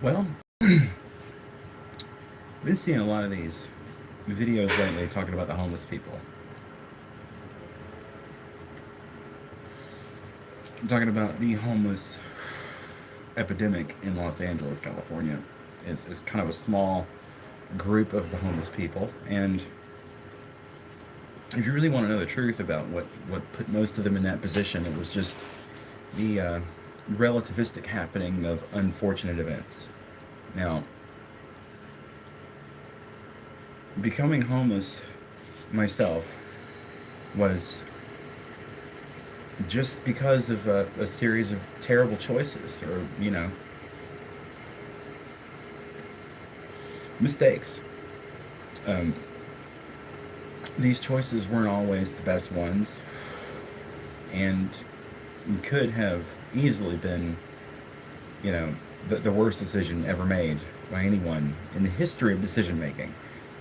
Well, been seeing a lot of these videos lately talking about the homeless people. I'm talking about the homeless epidemic in Los Angeles, California. It's kind of a small group of the homeless people. And if you really want to know the truth about what put most of them in that position, it was just the relativistic happening of unfortunate events. Now, becoming homeless myself was just because of a series of terrible choices or, mistakes. Um, these choices weren't always the best ones and could have easily been, the worst decision ever made by anyone in the history of decision making.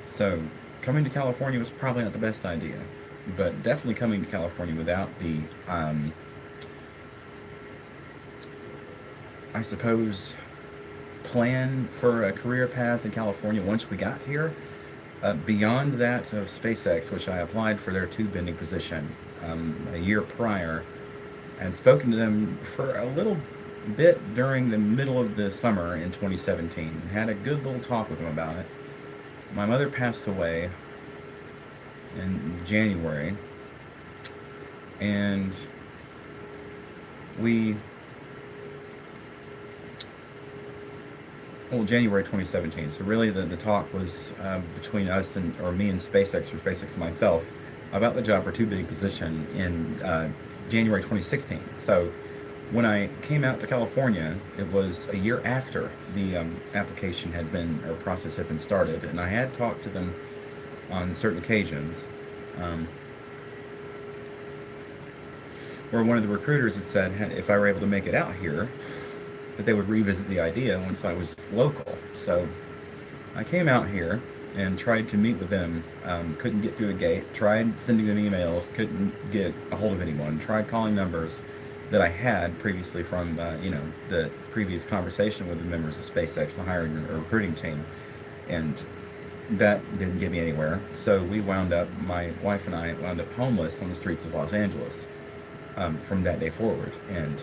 So, coming to California was probably not the best idea, but definitely coming to California without the, I suppose, plan for a career path in California once we got here. Beyond that of SpaceX, which I applied for their tube bending position a year prior, and spoken to them for a little bit during the middle of the summer in 2017. Had a good little talk with them about it. My mother passed away in January, and we January 2017. So really, the talk was between us or me and SpaceX, or SpaceX and myself, about the job for tube bidding position in January 2016. So when I came out to California, it was a year after the application had been, or process had been started, and I had talked to them on certain occasions, um, where one of the recruiters had said if I were able to make it out here, that they would revisit the idea once I was local. So I came out here and tried to meet with them. Couldn't get through the gate. Tried sending them emails. Couldn't get a hold of anyone. Tried calling numbers that I had previously from the previous conversation with the members of SpaceX, the hiring or recruiting team, and that didn't get me anywhere. So my wife and I wound up homeless on the streets of Los Angeles from that day forward, and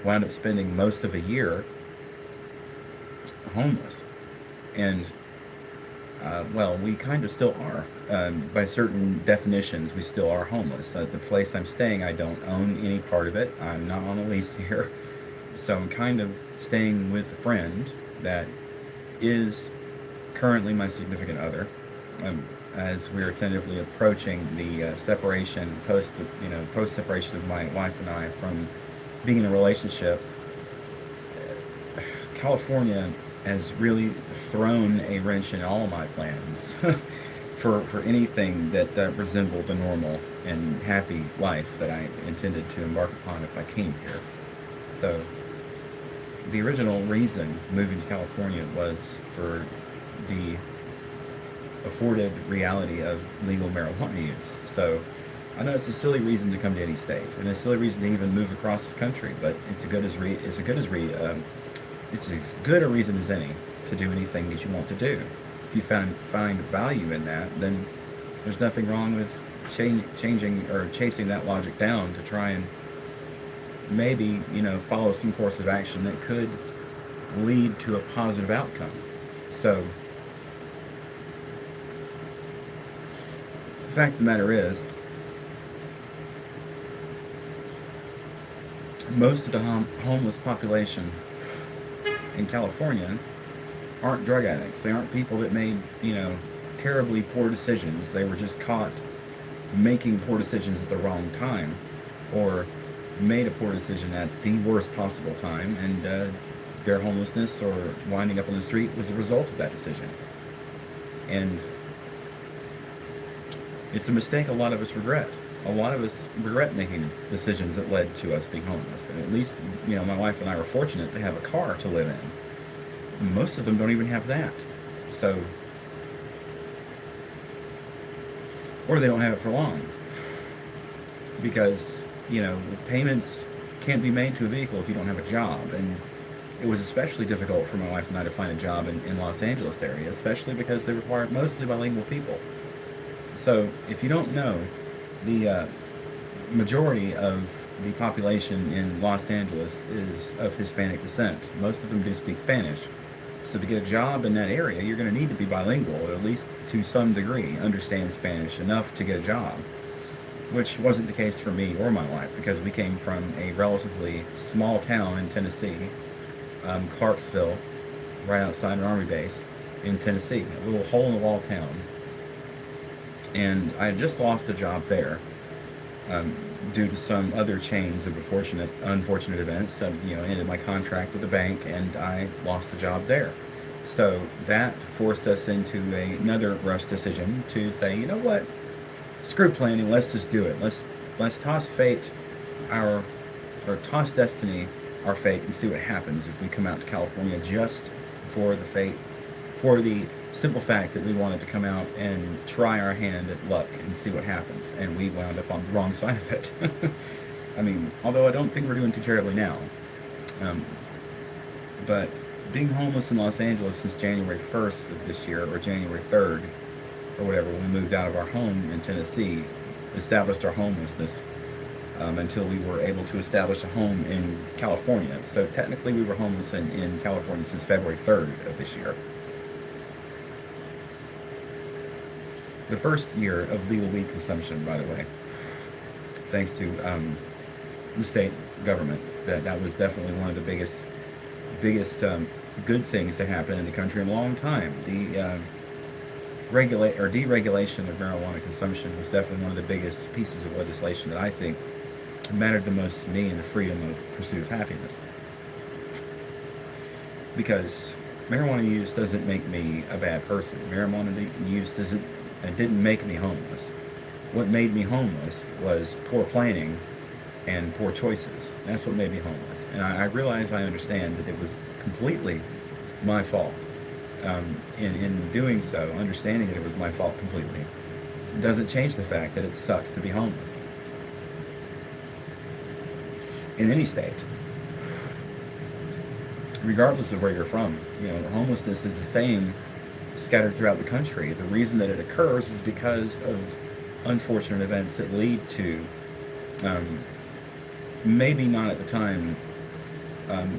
wound up spending most of a year homeless. And we kind of still are. By certain definitions, we still are homeless. The place I'm staying, I don't own any part of it. I'm not on a lease here. So I'm kind of staying with a friend that is currently my significant other. As we're tentatively approaching the separation, post separation of my wife and I from being in a relationship, California has really thrown a wrench in all of my plans for anything that resembled a normal and happy life that I intended to embark upon if I came here. So the original reason moving to California was for the afforded reality of legal marijuana use. So I know it's a silly reason to come to any state, and a silly reason to even move across the country, but it's as good a reason as any to do anything that you want to do. If you find value in that, then there's nothing wrong with changing or chasing that logic down to try and maybe follow some course of action that could lead to a positive outcome. So the fact of the matter is, most of the homeless population in California aren't drug addicts. They aren't people that made, terribly poor decisions. They were just caught making poor decisions at the wrong time, or made a poor decision at the worst possible time, and their homelessness or winding up on the street was a result of that decision. And it's a mistake a lot of us regret. A lot of us regret making decisions that led to us being homeless. And at least, my wife and I were fortunate to have a car to live in. Most of them don't even have that. So, or they don't have it for long. Because, payments can't be made to a vehicle if you don't have a job. And it was especially difficult for my wife and I to find a job in Los Angeles area, especially because they require mostly bilingual people. So if you don't know, the majority of the population in Los Angeles is of Hispanic descent. Most of them do speak Spanish. So to get a job in that area, you're going to need to be bilingual, or at least to some degree understand Spanish enough to get a job, which wasn't the case for me or my wife, because we came from a relatively small town in Tennessee, Clarksville, right outside an army base in Tennessee, a little hole-in-the-wall town. And I had just lost a job there, due to some other chains of unfortunate events. Ended my contract with the bank, and I lost a job there. So that forced us into another rush decision to say, you know what, screw planning, let's just do it. Let's toss fate toss destiny our fate and see what happens if we come out to California just for the simple fact that we wanted to come out and try our hand at luck and see what happens. And we wound up on the wrong side of it. I mean, although I don't think we're doing too terribly now. But being homeless in Los Angeles since January 1st of this year, or January 3rd, or whatever, when we moved out of our home in Tennessee, established our homelessness until we were able to establish a home in California. So technically we were homeless in California since February 3rd of this year. The first year of legal weed consumption, by the way, thanks to the state government. That was definitely one of the biggest good things to happen in the country in a long time. The deregulation of marijuana consumption was definitely one of the biggest pieces of legislation that I think mattered the most to me in the freedom of pursuit of happiness. Because marijuana use doesn't make me a bad person. Marijuana use didn't make me homeless. What made me homeless was poor planning and poor choices. That's what made me homeless. And I realize, I understand that it was completely my fault. In doing so, understanding that it was my fault completely, doesn't change the fact that it sucks to be homeless. In any state. Regardless of where you're from. Homelessness is the same scattered throughout the country. The reason that it occurs is because of unfortunate events that lead to, maybe not at the time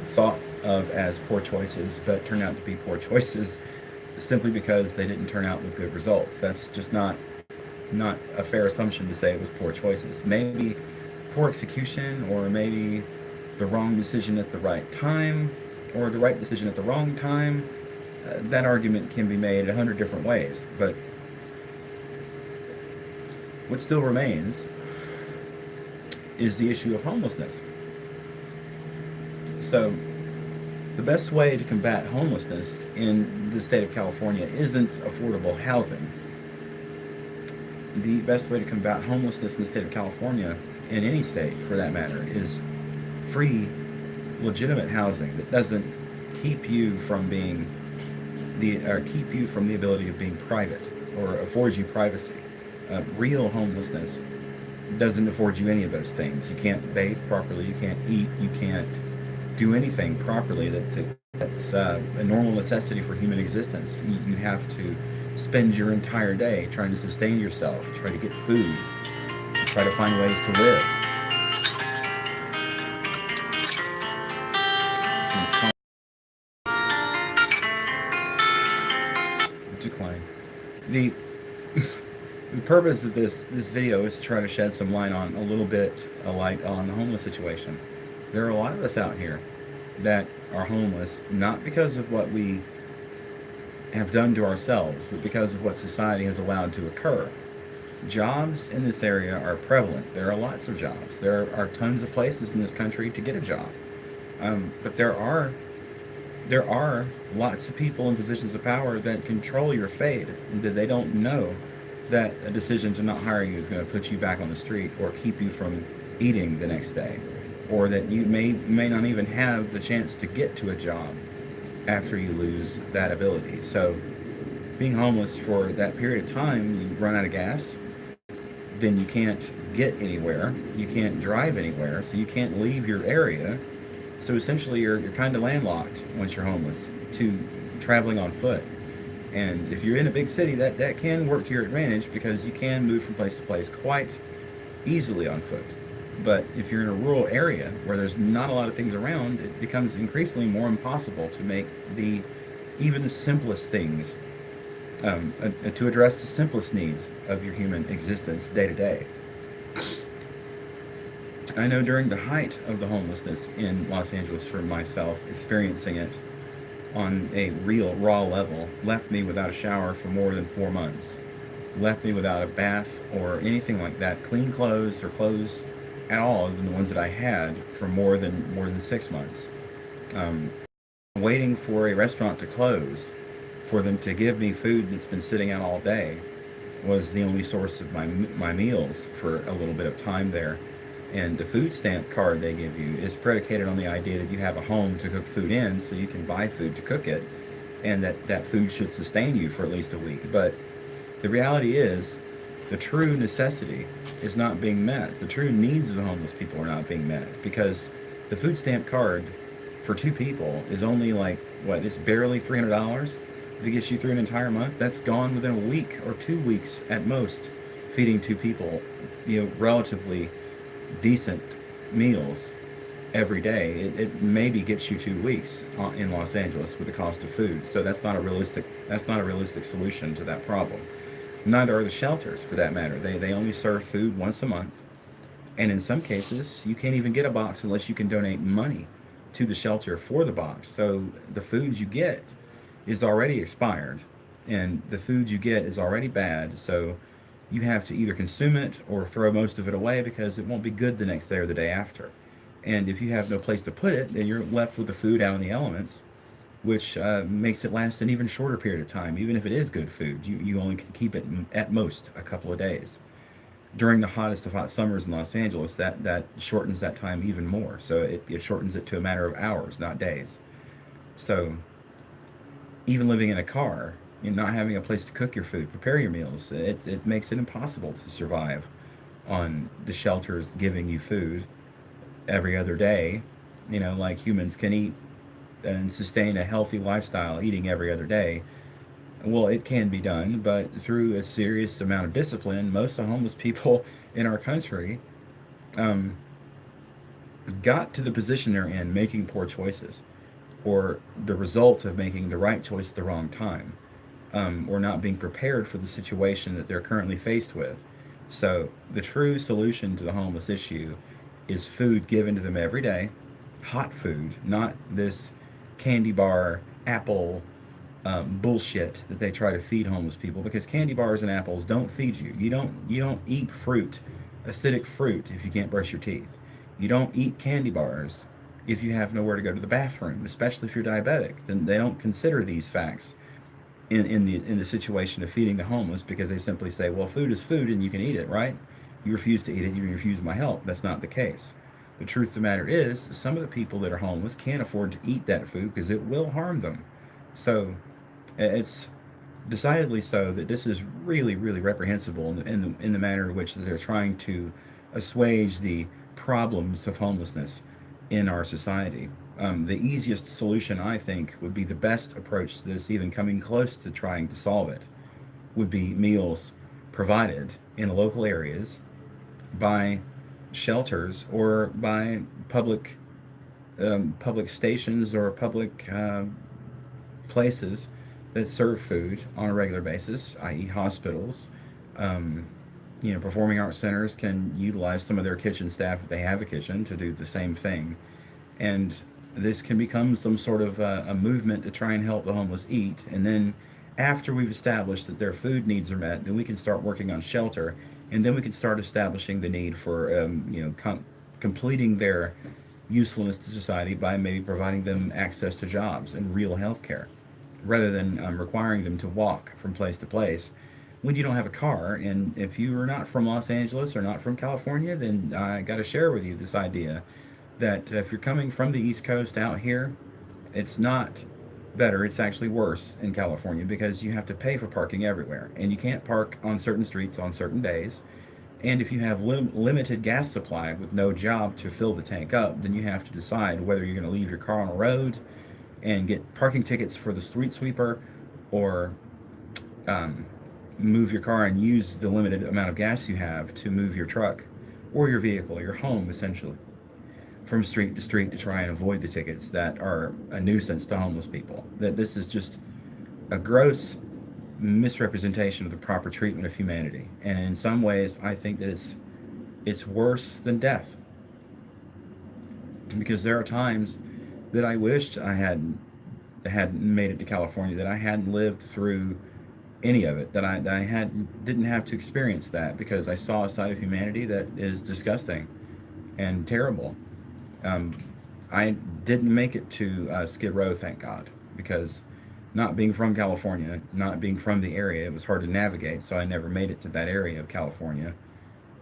thought of as poor choices, but turn out to be poor choices simply because they didn't turn out with good results. That's just not a fair assumption to say it was poor choices. Maybe poor execution, or maybe the wrong decision at the right time, or the right decision at the wrong time. That argument can be made 100 different ways, but what still remains is the issue of homelessness. So the best way to combat homelessness in the state of California isn't affordable housing. The best way to combat homelessness in the state of California, in any state for that matter, is free, legitimate housing that doesn't keep you from the ability of being private, or affords you privacy. Real homelessness doesn't afford you any of those things. You can't bathe properly, you can't eat, you can't do anything properly that's a normal necessity for human existence. You have to spend your entire day trying to sustain yourself, try to get food, try to find ways to live. This one's called decline. The purpose of this video is to try to shed some light on light on the homeless situation. There are a lot of us out here that are homeless, not because of what we have done to ourselves, but because of what society has allowed to occur. Jobs in this area are prevalent. There are lots of jobs. There are tons of places in this country to get a job. But there are lots of people in positions of power that control your fate, and that they don't know that a decision to not hire you is going to put you back on the street, or keep you from eating the next day, or that you may not even have the chance to get to a job after you lose that ability. So being homeless for that period of time, you run out of gas, then you can't get anywhere, you can't drive anywhere, so you can't leave your area, So essentially, you're kind of landlocked once you're homeless to traveling on foot. And if you're in a big city, that can work to your advantage because you can move from place to place quite easily on foot. But if you're in a rural area where there's not a lot of things around, it becomes increasingly more impossible to make the even the simplest things to address the simplest needs of your human existence day to day. I know during the height of the homelessness in Los Angeles for myself, experiencing it on a real raw level left me without a shower for more than 4 months, left me without a bath or anything like that, clean clothes or clothes at all than the ones that I had for more than 6 months. Um, Waiting for a restaurant to close for them to give me food that's been sitting out all day was the only source of my meals for a little bit of time there. And the food stamp card they give you is predicated on the idea that you have a home to cook food in, so you can buy food to cook it, and that food should sustain you for at least a week. But the reality is, the true necessity is not being met. The true needs of the homeless people are not being met because the food stamp card for two people is only like what? It's barely $300 that gets you through an entire month. That's gone within a week or 2 weeks at most, feeding two people, relatively decent meals every day. It maybe gets you 2 weeks in Los Angeles with the cost of food. So that's not a realistic solution to that problem. Neither are the shelters, for that matter. They only serve food once a month, and in some cases, you can't even get a box unless you can donate money to the shelter for the box. So the food you get is already expired, and the food you get is already bad. So you have to either consume it or throw most of it away because it won't be good the next day or the day after. And if you have no place to put it, then you're left with the food out in the elements, which makes it last an even shorter period of time. Even if it is good food, you only can keep it at most a couple of days. During the hottest of hot summers in Los Angeles, that shortens that time even more. So it shortens it to a matter of hours, not days. So even living in a car, not having a place to cook your food, prepare your meals, it makes it impossible to survive on the shelters giving you food every other day, like humans can eat and sustain a healthy lifestyle eating every other day. Well, it can be done, but through a serious amount of discipline. Most of the homeless people in our country um, got to the position they're in making poor choices, or the result of making the right choice at the wrong time, or not being prepared for the situation that they're currently faced with. So, the true solution to the homeless issue is food given to them every day, hot food, not this candy bar, apple bullshit that they try to feed homeless people. Because candy bars and apples don't feed you. You don't eat fruit, acidic fruit, if you can't brush your teeth. You don't eat candy bars if you have nowhere to go to the bathroom, especially if you're diabetic. Then they don't consider these facts in the situation of feeding the homeless because they simply say, well, food is food and you can eat it, right? You refuse to eat it, you refuse my help. That's not the case. The truth of the matter is, some of the people that are homeless can't afford to eat that food because it will harm them. So it's decidedly so that this is really, really reprehensible in the manner in which they're trying to assuage the problems of homelessness in our society. The easiest solution, I think, would be the best approach to this, even coming close to trying to solve it, would be meals provided in local areas by shelters or by public stations or public places that serve food on a regular basis, i.e., hospitals. Um, Performing arts centers can utilize some of their kitchen staff if they have a kitchen to do the same thing. And this can become some sort of a movement to try and help the homeless eat. And then after we've established that their food needs are met, then we can start working on shelter. And then we can start establishing the need for, completing their usefulness to society by maybe providing them access to jobs and real health care rather than requiring them to walk from place to place when you don't have a car. And if you are not from Los Angeles or not from California, then I got to share with you this idea that if you're coming from the East Coast out here, it's not better, it's actually worse in California because you have to pay for parking everywhere. And you can't park on certain streets on certain days. And if you have limited gas supply with no job to fill the tank up, then you have to decide whether you're going to leave your car on the road and get parking tickets for the street sweeper, or um, move your car and use the limited amount of gas you have to move your truck or your vehicle, your home essentially, from street to street to try and avoid the tickets that are a nuisance to homeless people. That this is just a gross misrepresentation of the proper treatment of humanity. And in some ways, I think that it's worse than death, because there are times that I wished I hadn't made it to California, that I hadn't lived through any of it, that I had didn't have to experience that, because I saw a side of humanity that is disgusting and terrible. Um, I didn't make it to Skid Row, thank God, because not being from California, not being from the area, it was hard to navigate, so I never made it to that area of California.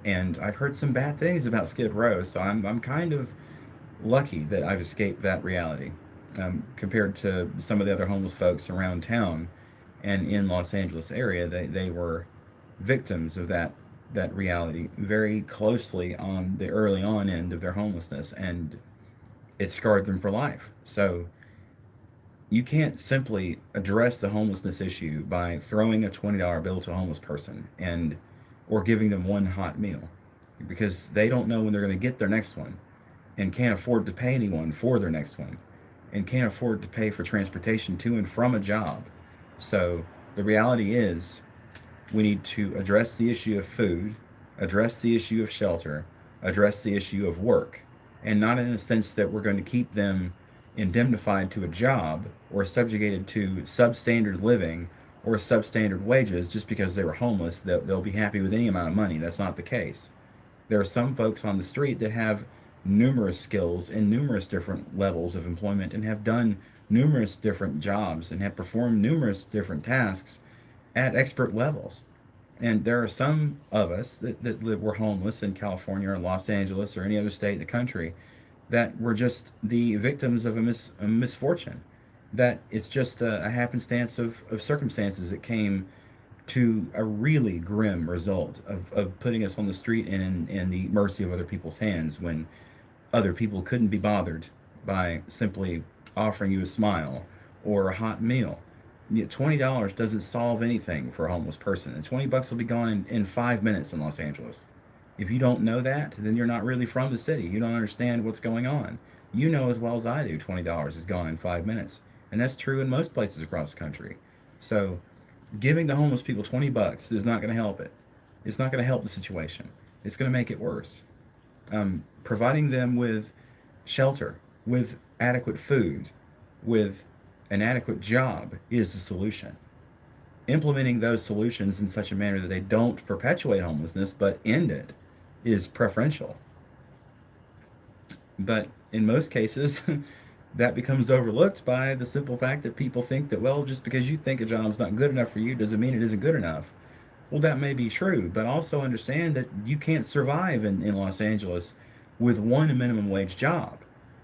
And I've heard some bad things about Skid Row, so I'm kind of lucky that I've escaped that reality, compared to some of the other homeless folks around town and in Los Angeles area. They were victims of that reality very closely on the early on end of their homelessness, and it scarred them for life. So you can't simply address the homelessness issue by throwing a $20 bill to a homeless person and or giving them one hot meal, because they don't know when they're going to get their next one, and can't afford to pay anyone for their next one, and can't afford to pay for transportation to and from a job. So the reality is, we need to address the issue of food, address the issue of shelter, address the issue of work, and not in the sense that we're going to keep them indemnified to a job or subjugated to substandard living or substandard wages just because they were homeless. They'll be happy with any amount of money. That's not the case. There are some folks on the street that have numerous skills in numerous different levels of employment, and have done numerous different jobs and have performed numerous different tasks at expert levels. And there are some of us that were homeless in California or Los Angeles or any other state in the country that were just the victims of a misfortune. That it's just a happenstance of circumstances that came to a really grim result of putting us on the street and in the mercy of other people's hands, when other people couldn't be bothered by simply offering you a smile or a hot meal. $20 doesn't solve anything for a homeless person, and $20 will be gone in 5 minutes in Los Angeles. If you don't know that, then you're not really from the city. You don't understand what's going on. You know as well as I do, $20 is gone in 5 minutes, and that's true in most places across the country. So, giving the homeless people $20 is not going to help it. It's not going to help the situation. It's going to make it worse. Providing them with shelter, with adequate food, with an adequate job is the solution. Implementing those solutions in such a manner that they don't perpetuate homelessness but end it is preferential. But in most cases, that becomes overlooked by the simple fact that people think that, well, just because you think a job's not good enough for you doesn't mean it isn't good enough. Well, that may be true, but also understand that you can't survive in Los Angeles with one minimum wage job.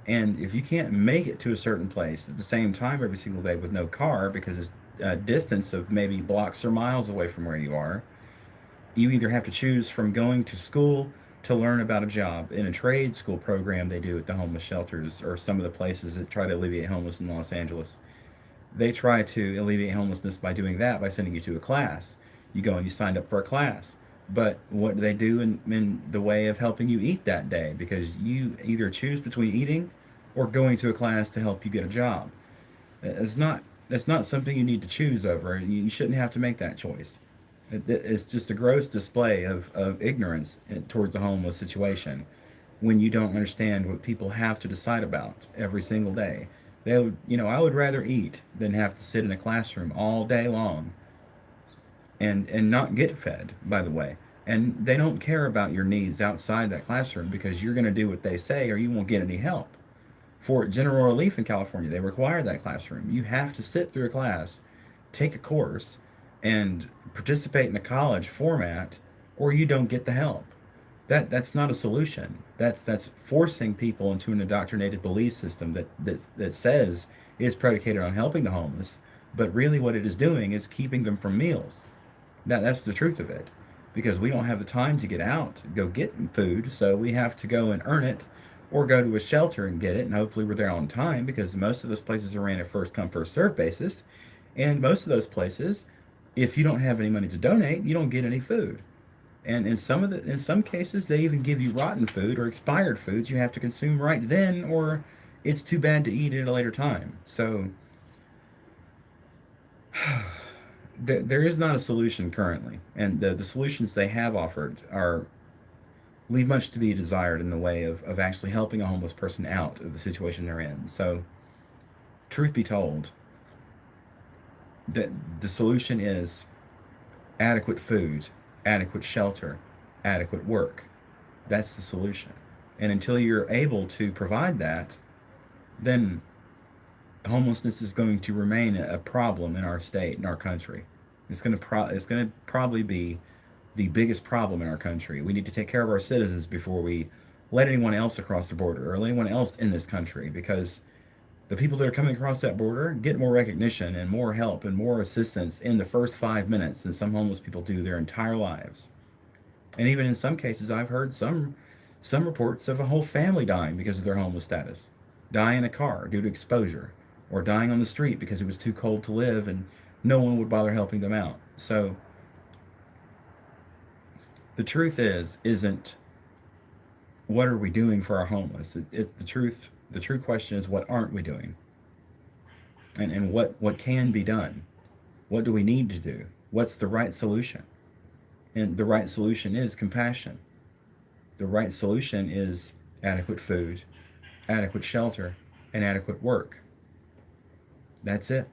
And if you can't make it to a certain place at the same time every single day with no car, because it's a distance of maybe blocks or miles away from where you are, you either have to choose from going to school to learn about a job in a trade school program they do at the homeless shelters or some of the places that try to alleviate homelessness in Los Angeles. They try to alleviate homelessness by doing that, by sending you to a class. You go and you signed up for a class. But what do they do in the way of helping you eat that day? Because you either choose between eating or going to a class to help you get a job. That's not something you need to choose over. You shouldn't have to make that choice. It's just a gross display of ignorance towards the homeless situation when you don't understand what people have to decide about every single day. I would rather eat than have to sit in a classroom all day long and not get fed, by the way. And they don't care about your needs outside that classroom, because you're going to do what they say or you won't get any help. For general relief in California, they require that classroom. You have to sit through a class, take a course, and participate in a college format, or you don't get the help. That's not a solution. That's forcing people into an indoctrinated belief system that says it's predicated on helping the homeless, but really what it is doing is keeping them from meals. That's the truth of it. because we don't have the time to get out, go get food. So we have to go and earn it or go to a shelter and get it. And hopefully we're there on time, because most of those places are ran a first come, first serve basis. And most of those places, if you don't have any money to donate, you don't get any food. And in some cases, they even give you rotten food or expired foods you have to consume right then, or it's too bad to eat at a later time. So there is not a solution currently, and the solutions they have offered are leave much to be desired in the way of actually helping a homeless person out of the situation they're in. So, truth be told, that the solution is adequate food, adequate shelter, adequate work. That's the solution. And until you're able to provide that, then homelessness is going to remain a problem in our state, in our country. It's going to probably be the biggest problem in our country. We need to take care of our citizens before we let anyone else across the border or let anyone else in this country, because the people that are coming across that border get more recognition and more help and more assistance in the first 5 minutes than some homeless people do their entire lives. And even in some cases, I've heard some reports of a whole family dying because of their homeless status, dying in a car due to exposure, or dying on the street because it was too cold to live and no one would bother helping them out. So the truth isn't what are we doing for our homeless. It's the truth. The true question is, what aren't we doing, and what can be done. What do we need to do? What's the right solution? And the right solution is compassion. The right solution is adequate food, adequate shelter, and adequate work. That's it.